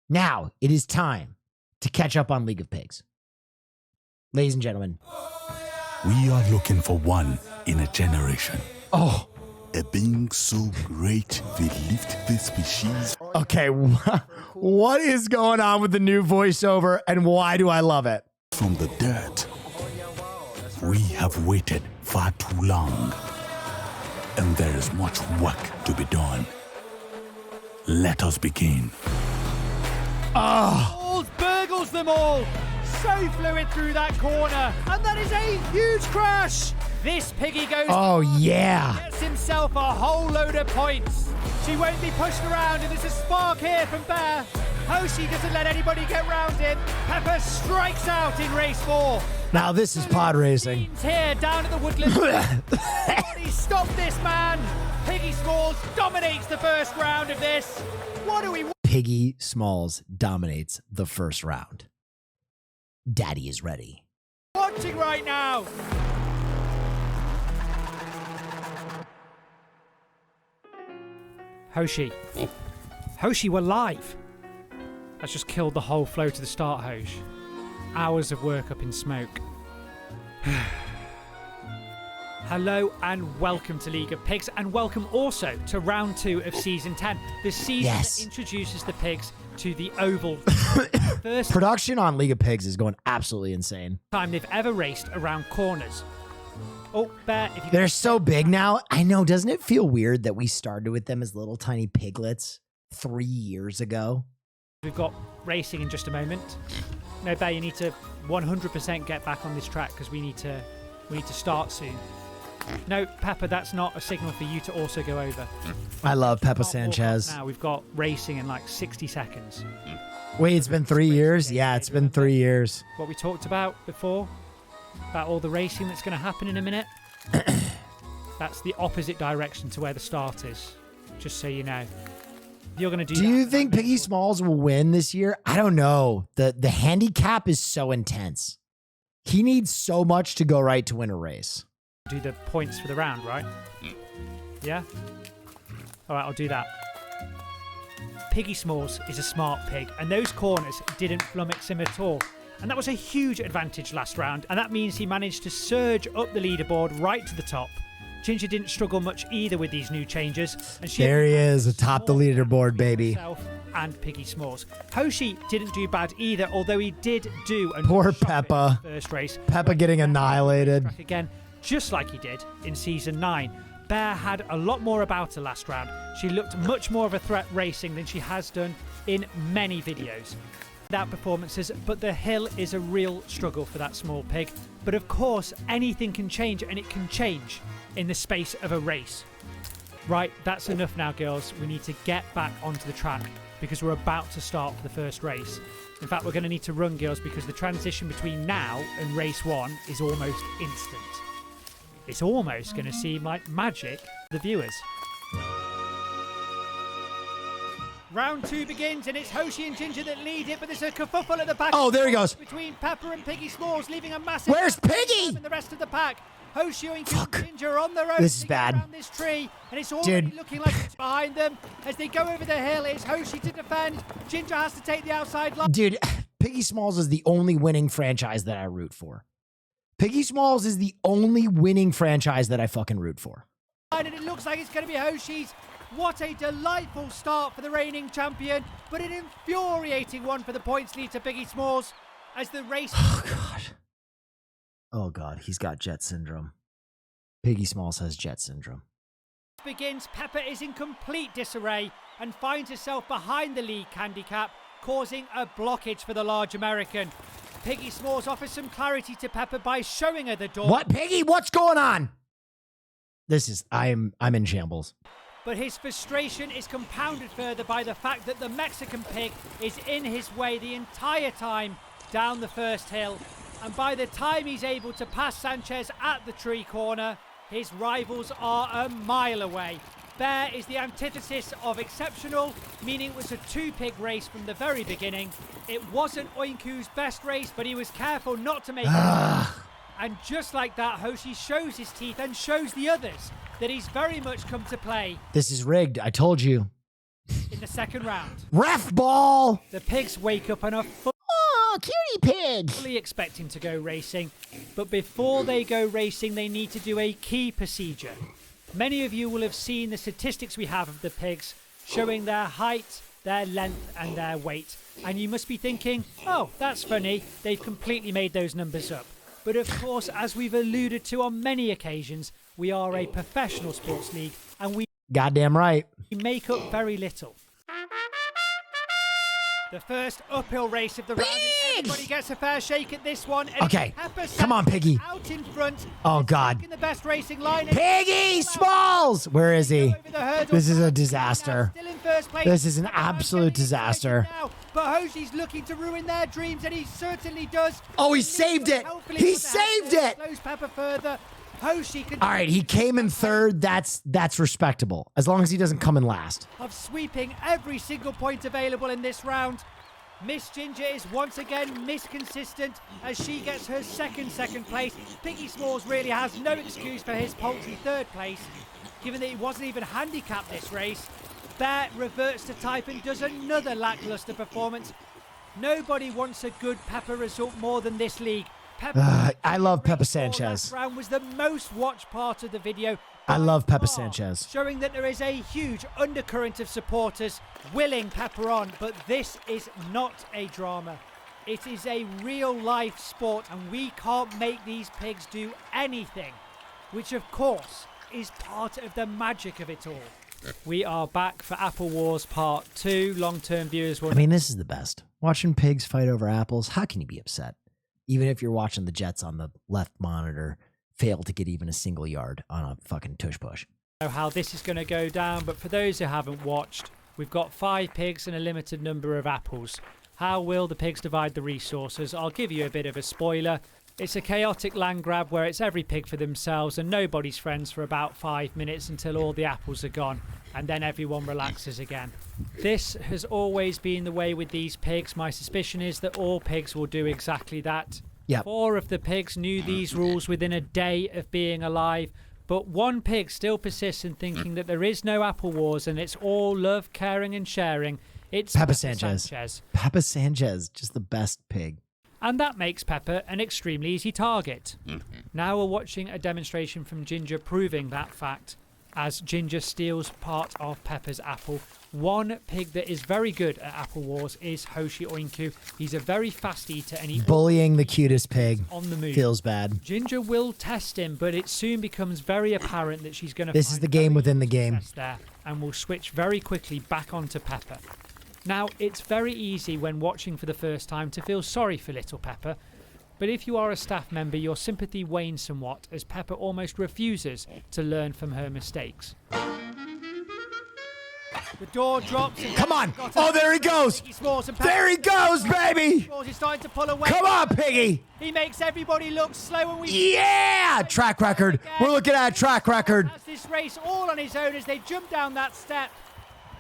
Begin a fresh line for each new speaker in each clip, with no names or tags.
Now it is time to catch up on League of Pigs. Ladies and gentlemen.
We are looking for one in a generation.
Oh.
A being so great we lift the species.
Okay, what is going on with the new voiceover and why do I love it?
From the dirt. We have waited far too long. And there is much work to be done. Let us begin.
Burgles them all. So fluid through that corner. And that is a huge crash. This Piggy goes.
Oh, yeah.
Gets himself a whole load of points. She won't be pushed around, and there's a spark here from Bear. Hoshi doesn't let anybody get round him. Pepper strikes out in race 4.
Now this is pod racing.
Here down at the woodland. Somebody stop this man. Piggy Smalls dominates the first round of this. What do we?
Piggy Smalls dominates the first round. Daddy is ready.
Watching right now. Hoshi, we're live. That's just killed the whole flow to the start, Hosh. Hours of work up in smoke. Hello and welcome to League of Pigs, and welcome also to round 2 of season 10. The season that introduces the pigs to the oval. First
production on League of Pigs is going absolutely insane.
Time they've ever raced around corners. Oh, Bear, if you
they're so big now. I know, doesn't it feel weird that we started with them as little tiny piglets 3 years ago?
We've got racing in just a moment. No, Bear, you need to 100% get back on this track because we need to start soon. No, Pepper, that's not a signal for you to also go over.
I love Peppa Sanchez.
Now we've got racing in like 60 seconds.
Wait, it's been 3 years? Yeah, it's been 3 years.
What we talked about before, about all the racing that's going to happen in a minute. That's the opposite direction to where the start is, just so you know. You're going to do
you think Piggy Smalls will win this year? I don't know. The handicap is so intense. He needs so much to go right to win a race.
Do the points for the round, right? Yeah? All right, I'll do that. Piggy Smalls is a smart pig, and those corners didn't flummox him at all. And that was a huge advantage last round, and that means he managed to surge up the leaderboard right to the top. Ginger didn't struggle much either with these new changes. And
there he is, atop the leaderboard, baby.
And Piggy Smalls. Hoshi didn't do bad either, although he did do a
poor Peppa.
First race.
Peppa getting annihilated.
Again, just like he did in season 9. Bear had a lot more about her last round. She looked much more of a threat racing than she has done in many videos. That performances, but the hill is a real struggle for that small pig. But of course, anything can change, and it can change in the space of a race. Right, that's enough now, girls. We need to get back onto the track because we're about to start for the first race. In fact, we're going to need to run, girls, because the transition between now and race 1 is almost instant. It's almost going to seem like magic to the viewers. Round 2 begins, and it's Hoshi and Ginger that lead it, but there's a kerfuffle at the back.
Oh, there he goes.
Between Pepper and Piggy Smalls, leaving a massive...
Where's Piggy?
...in the rest of the pack. Hoshi Oinku and Ginger on their own.
This is bad.
This tree, and it's already looking like it's behind them. As they go over the hill, it's Hoshi to defend. Ginger has to take the outside line.
Dude, Piggy Smalls is the only winning franchise that I root for. Piggy Smalls is the only winning franchise that I fucking root for.
And it looks like it's going to be Hoshi's. What a delightful start for the reigning champion, but an infuriating one for the points lead to Piggy Smalls as the race...
Oh, God. Oh, God. He's got jet syndrome. Piggy Smalls has jet syndrome.
Begins. Pepper is in complete disarray and finds herself behind the league handicap, causing a blockage for the large American. Piggy Smalls offers some clarity to Pepper by showing her the door.
What, Piggy? What's going on? This is... I'm in shambles.
But his frustration is compounded further by the fact that the Mexican pig is in his way the entire time down the first hill. And by the time he's able to pass Sanchez at the tree corner, his rivals are a mile away. Bear is the antithesis of exceptional, meaning it was a 2-pig race from the very beginning. It wasn't Oinku's best race, but he was careful not to make it. And just like that, Hoshi shows his teeth and shows the others that he's very much come to play.
This is rigged. I told you.
in the second round.
Ref ball.
The pigs wake up and are
Oh, cutie pig.
fully expecting to go racing, but before they go racing, they need to do a key procedure. Many of you will have seen the statistics we have of the pigs showing their height, their length, and their weight. And you must be thinking, oh, that's funny. They've completely made those numbers up. But of course, as we've alluded to on many occasions, we are a professional sports league and we
Goddamn right.
make up very little. The first uphill race of the round, and everybody gets a fair shake at this one. And
Okay,
Pepper
come on, Piggy.
Out in front.
Oh, God.
In the best racing line.
Piggy Smalls. Where is he? This is a disaster.
Still in first place.
This is an absolute disaster.
Now, but Hoshi's looking to ruin their dreams, and he certainly does.
Oh, he saved it.
Hopefully
He
put the hand
saved
there,
it.
slows Pepper further. Hoshi can.
All right, he came in third. That's respectable. As long as he doesn't come in last.
Of sweeping every single point available in this round. Miss Ginger is once again misconsistent as she gets her second place. Piggy Smalls really has no excuse for his paltry third place, given that he wasn't even handicapped this race. Bear reverts to type and does another lackluster performance. Nobody wants a good Pepper result more than this league. Pepper
I love Peppa
last
Sanchez.
round was the most watched part of the video.
I love Peppa
by far,
Sanchez.
showing that there is a huge undercurrent of supporters willing Pepper on, but this is not a drama. It is a real life sport and we can't make these pigs do anything, which of course is part of the magic of it all. We are back for Apple Wars Part 2. Long-term viewers will...
I mean, this is the best. Watching pigs fight over apples, how can you be upset? Even if you're watching the Jets on the left monitor fail to get even a single yard on a fucking tush push.
Know how this is going to go down, but for those who haven't watched, we've got 5 pigs and a limited number of apples. How will the pigs divide the resources? I'll give you a bit of a spoiler. It's a chaotic land grab where it's every pig for themselves and nobody's friends for about 5 minutes until all the apples are gone, and then everyone relaxes again. This has always been the way with these pigs. My suspicion is that all pigs will do exactly that.
Yep.
4 of the pigs knew these rules within a day of being alive, but 1 pig still persists in thinking that there is no Apple Wars and it's all love, caring and sharing. It's
Peppa Sanchez. Peppa Sanchez, just the best pig.
And that makes Pepper an extremely easy target. Now we're watching a demonstration from Ginger proving that fact, as Ginger steals part of Pepper's apple. 1 pig that is very good at Apple Wars is Hoshi Oinku. He's a very fast eater and he
Bullying the cutest pig
on the move.
feels bad.
Ginger will test him, but it soon becomes very apparent that she's going to.
This is the game within the game.
There, and will switch very quickly back onto Pepper. Now, it's very easy when watching for the first time to feel sorry for little Pepper, but if you are a staff member, your sympathy wanes somewhat as Pepper almost refuses to learn from her mistakes. The door drops. And
Come on. Oh, there he goes. There he goes, baby.
He's starting to pull away.
Come on, Piggy.
He makes everybody look slow. And we
Yeah. Track record. We're looking at a track record.
That's this race all on his own as they jump down that step.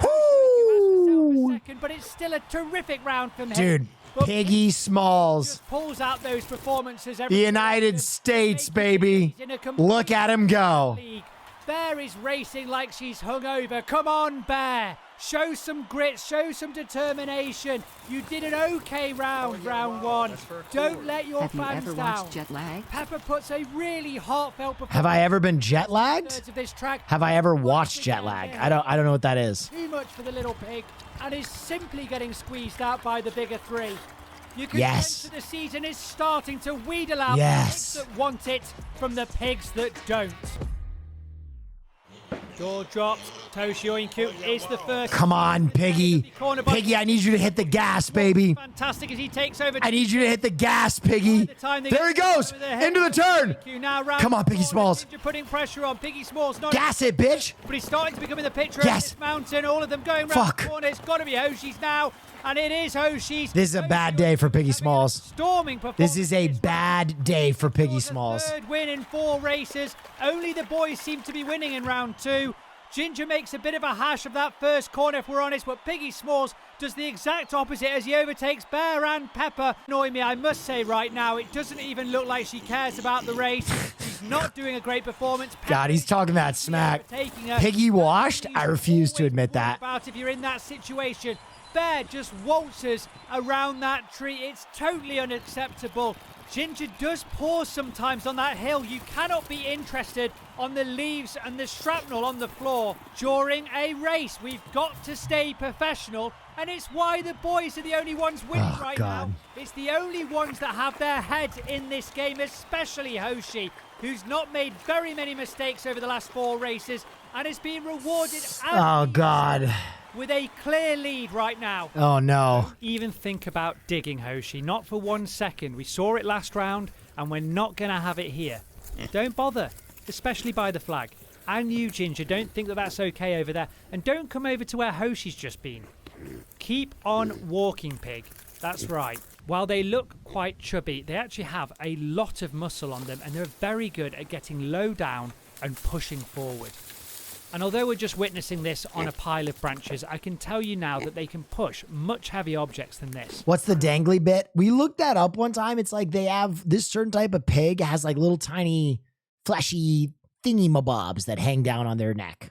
Woo.
Second, but it's still a terrific round from him.
Dude,
But
Piggy Smalls.
just pulls out those performances.
The United States, baby.
In a complete
Look at him go.
league. Bear is racing like she's hungover. Come on, Bear. Show some grit. Show some determination. You did an okay round, round 1. Don't let your
Have you
fans
ever
down.
watched Jet Lag?
Pepper puts a really heartfelt performance.
Have I ever been jet lagged?
thirds of this track.
Have I ever watched jet lag? I don't know what that is.
Too much for the little pig and is simply getting squeezed out by the bigger 3. You can
Yes.
sense that the season is starting to wheedle out
Yes.
the pigs that want it from the pigs that don't. Door dropped. Hoshi Oinku is the first.
Come on, Piggy. Piggy, I need you to hit the gas, baby.
Fantastic as he takes over.
I need you to hit the gas, Piggy. There he goes. Into the turn. Come on, Piggy Smalls.
You're putting pressure on Piggy Smalls. Not
Gas it, bitch.
But he's starting to become in the picture
Yes.
of this mountain. All of them going round
Fuck.
the corner. It's got to be Hoshi's now. And it is Hoshi's.
This is a bad day for Piggy Smalls.
Storming performance.
This is a bad day for Piggy
Scores a
Smalls.
Third win in 4 races. Only the boys seem to be winning in round 2. Ginger makes a bit of a hash of that first corner, if we're honest, but Piggy Smalls does the exact opposite as he overtakes Bear and Pepper. Annoying me, I must say right now, it doesn't even look like she cares about the race. She's not doing a great performance.
God, he's talking that smack. Piggy washed? I refuse to admit that.
About if you're in that situation. Bear just waltzes around that tree. It's totally unacceptable. Ginger does pause sometimes on that hill. You cannot be interested on the leaves and the shrapnel on the floor during a race. We've got to stay professional, and it's why the boys are the only ones winning now. It's the only ones that have their head in this game, especially Hoshi, who's not made very many mistakes over the last 4 races and is being rewarded with a clear lead right now.
Oh, no.
Don't even think about digging, Hoshi. Not for 1 second. We saw it last round, and we're not going to have it here. Don't bother, especially by the flag. And you, Ginger, don't think that that's okay over there. And don't come over to where Hoshi's just been. Keep on walking, Pig. That's right. While they look quite chubby, they actually have a lot of muscle on them, and they're very good at getting low down and pushing forward. And although we're just witnessing this on a pile of branches, I can tell you now that they can push much heavier objects than this.
What's the dangly bit? We looked that up one time. It's like they have this certain type of pig has like little tiny fleshy thingy-mabobs that hang down on their neck.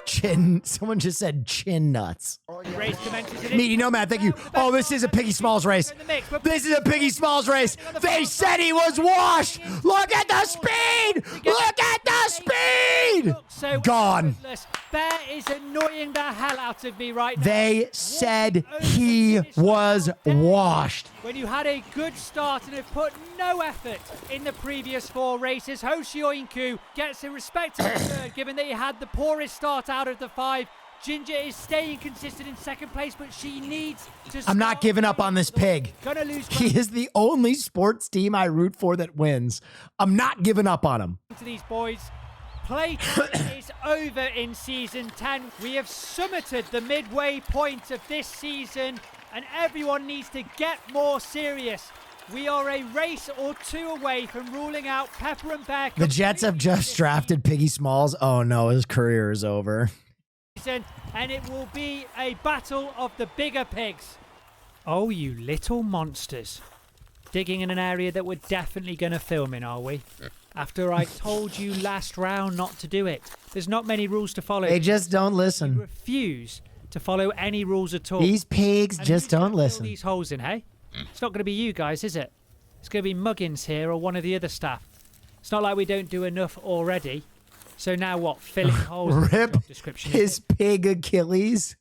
Chin. Someone just said chin nuts.
Race commences.
Meaty Nomad, thank you. Oh, this is a Piggy Smalls race. This is a Piggy Smalls race. They said he was washed. Look at the speed. Look at the speed.
So
gone.
Bear is annoying the hell out of me right now.
They said he was washed.
When you had a good start and have put no effort in the previous 4 races, Hoshi Oinku gets a respectable third, given that he had the poorest start out of the 5. Ginger is staying consistent in 2nd place, but she needs to...
I'm not giving up on this pig.
Gonna lose.
He is the only sports team I root for that wins. I'm not giving up on him.
To these boys. Playtime is over in Season 10. We have summited the midway point of this season, and everyone needs to get more serious. We are a race or 2 away from ruling out Pepper and Bear.
The Jets have just drafted Piggy Smalls. Oh no, his career is over.
And it will be a battle of the bigger pigs. Oh, you little monsters. Digging in an area that we're definitely going to film in, are we? After I told you last round not to do it. There's not many rules to follow.
They just don't listen.
You refuse to follow any rules at all.
These pigs
and
just don't listen.
These holes in, hey? It's not going to be you guys, is it? It's going to be Muggins here or one of the other staff. It's not like we don't do enough already. So now what? Filling holes.
Rip
in the description,
his pig Achilles.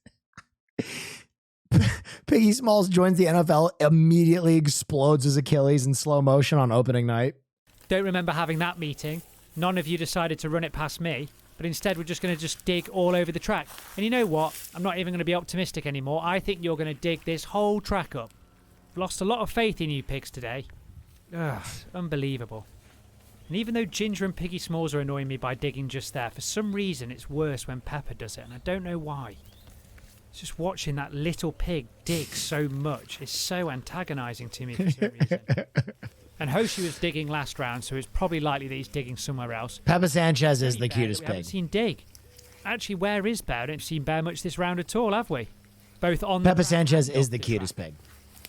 Piggy Smalls joins the NFL, immediately explodes his Achilles in slow motion on opening night.
Don't remember having that meeting. None of you decided to run it past me, but instead we're just going to just dig all over the track. And you know what? I'm not even going to be optimistic anymore. I think you're going to dig this whole track up. I've lost a lot of faith in you pigs today. Ugh, unbelievable. And even though Ginger and Piggy Smalls are annoying me by digging just there, for some reason it's worse when Pepper does it, and I don't know why. It's just watching that little pig dig so much. It's so antagonising to me for some reason. And Hoshi was digging last round, so it's probably likely that he's digging somewhere else.
Pepper Sanchez is the
Bear
cutest
we
pig.
haven't seen dig. Actually, where is Bear? I don't see Bear much this round at all, have we? Both on
Pepper Sanchez is the cutest pig.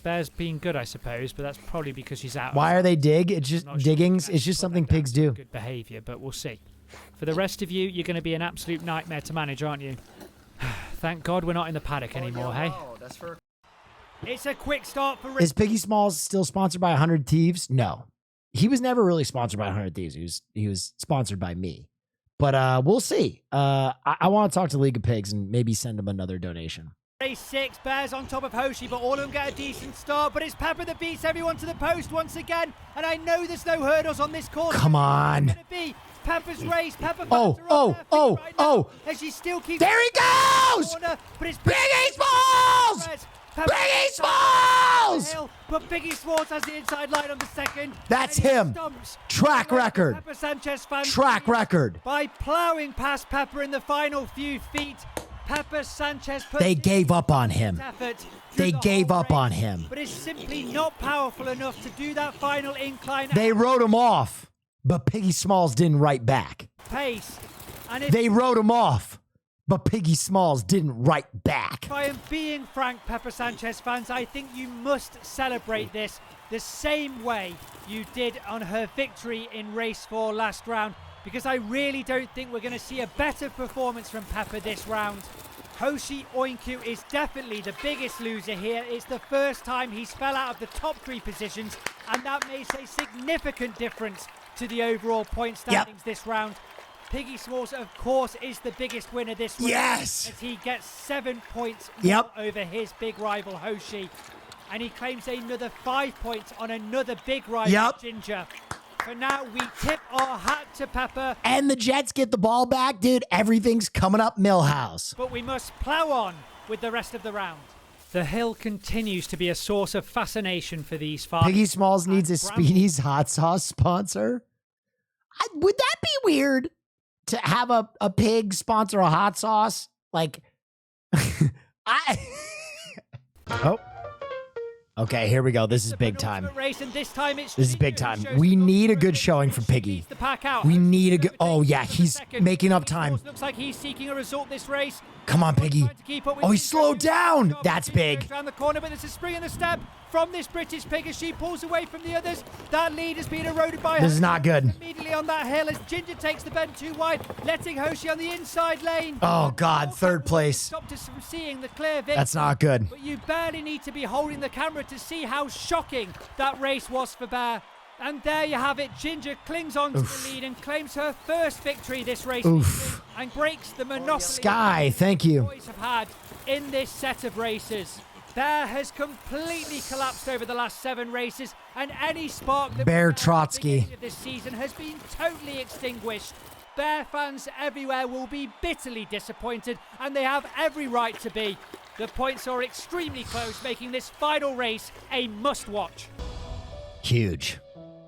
Bear's been good, I suppose, but that's probably because she's out.
Why are they dig? It's just diggings. It's just something pigs do.
Good behaviour, but we'll see. For the rest of you, you're going to be an absolute nightmare to manage, aren't you? Thank God we're not in the paddock anymore, hey? It's a quick start for...
Is Piggy Smalls still sponsored by 100 Thieves? No. He was never really sponsored by 100 Thieves. He was sponsored by me. But we'll see. I want to talk to League of Pigs and maybe send him another donation.
Race 6, Bears on top of Hoshi, but all of them get a decent start. But it's Pepper that beats everyone to the post once again. And I know there's no hurdles on this course.
Come on.
Pepper's race. Pepper as she still keeps...
There he goes!
But it's
Piggy Smalls! Piggy Smalls!
But Piggy Smalls has the inside line on the second.
That's him. Track record.
Pepper Sanchez fans
Track record.
by ploughing past Pepper in the final few feet. Pepper Sanchez
they gave up on him. They gave up on him.
But it's simply not powerful enough to do that final incline.
They wrote him off, but Piggy Smalls didn't write back.
Pace. And
they wrote him off, but Piggy Smalls didn't write back.
If I am being frank, Pepper Sanchez fans, I think you must celebrate this the same way you did on her victory in race 4 last round, because I really don't think we're going to see a better performance from Pepper this round. Hoshi Oinku is definitely the biggest loser here. It's the first time he's fell out of the top 3 positions, and that makes a significant difference to the overall point standings this round. Piggy Smalls, of course, is the biggest winner this round.
Yes!
As he gets 7 points more over his big rival Hoshi. And he claims another 5 points on another big rival Ginger. For now, we tip our hat to Pepper.
And the Jets get the ball back, dude. Everything's coming up Millhouse.
But we must plow on with the rest of the round. The hill continues to be a source of fascination for these farmers.
Piggy Smalls needs a Speedy's hot sauce sponsor. Would that be weird to have a pig sponsor a hot sauce? Like, Oh. Okay, here we go. This is big time. This is big time. We need a good showing from Piggy. We need a good... Oh, yeah, he's making up time.
Looks like he's seeking a result this race.
Come on, Piggy. Oh, he slowed down. That's big.
Around the corner, but there's a spring in the step from this British pig as she pulls away from the others. That lead has been eroded by her.
This is not good.
Immediately on that hill as Ginger takes the bend too wide, letting Hoshi on the inside lane.
Oh, God, third place.
Stopped us from seeing the clear victory.
That's not good.
But you barely need to be holding the camera to see how shocking that race was for Bear. And there you have it. Ginger clings on to the lead and claims her first victory this race and breaks the monopoly
Sky, thank you.
the boys have had in this set of races. Bear has completely collapsed over the last 7 races, and any spark that
Bear
we had at the
Trotsky
beginning of this season has been totally extinguished. Bear fans everywhere will be bitterly disappointed, and they have every right to be. The points are extremely close, making this final race a must-watch.
Huge.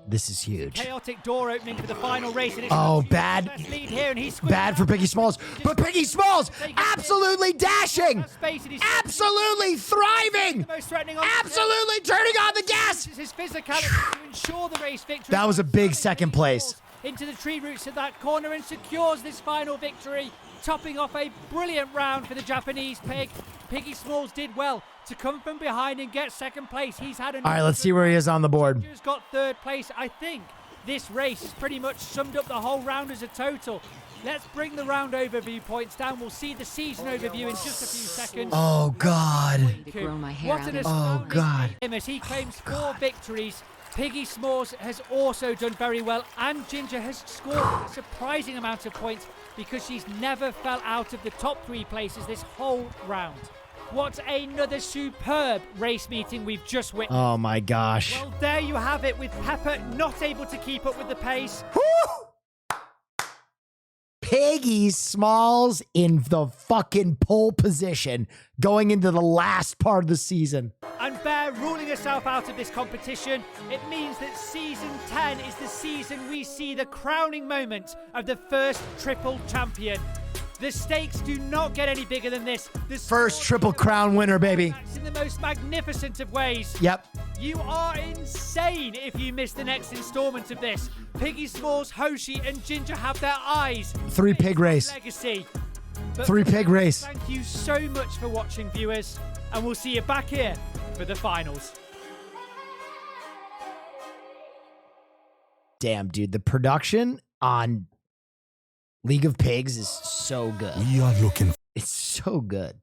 This is huge.
Chaotic door opening for the final race. And it's
bad.
Lead here and he's
Bad for Piggy Smalls. But Piggy Smalls absolutely dashing. Absolutely thriving. Absolutely turning on the gas.
His physicality to ensure the race victory.
That was a big second place.
Into the tree roots of that corner and secures this final victory, topping off a brilliant round for the Japanese pig. Piggy Smalls did well to come from behind and get second place. He's had
All right, let's see where he is on the board.
Ginger's got third place. I think this race has pretty much summed up the whole round as a total. Let's bring the round overview points down. We'll see the season overview in just a few seconds.
Oh, God.
What an astounding game as he claims 4 victories. Piggy Smalls has also done very well, and Ginger has scored a surprising amount of points because she's never fell out of the top 3 places this whole round. What another superb race meeting we've just witnessed.
Oh, my gosh.
Well, there you have it, with Pepper not able to keep up with the pace.
Piggy Smalls in the fucking pole position going into the last part of the season.
And Bear ruling herself out of this competition. It means that season 10 is the season we see the crowning moment of the first triple champion. The stakes do not get any bigger than this. The
First Triple Crown winner, baby.
In the most magnificent of ways.
Yep.
You are insane if you miss the next installment of this. Piggy Smalls, Hoshi, and Ginger have their eyes.
3 pig race.
Legacy. But
3 pig race.
Thank you so much for watching, viewers, and we'll see you back here for the finals.
Damn, dude, the production on League of Pigs is so good.
We are looking.
It's so good.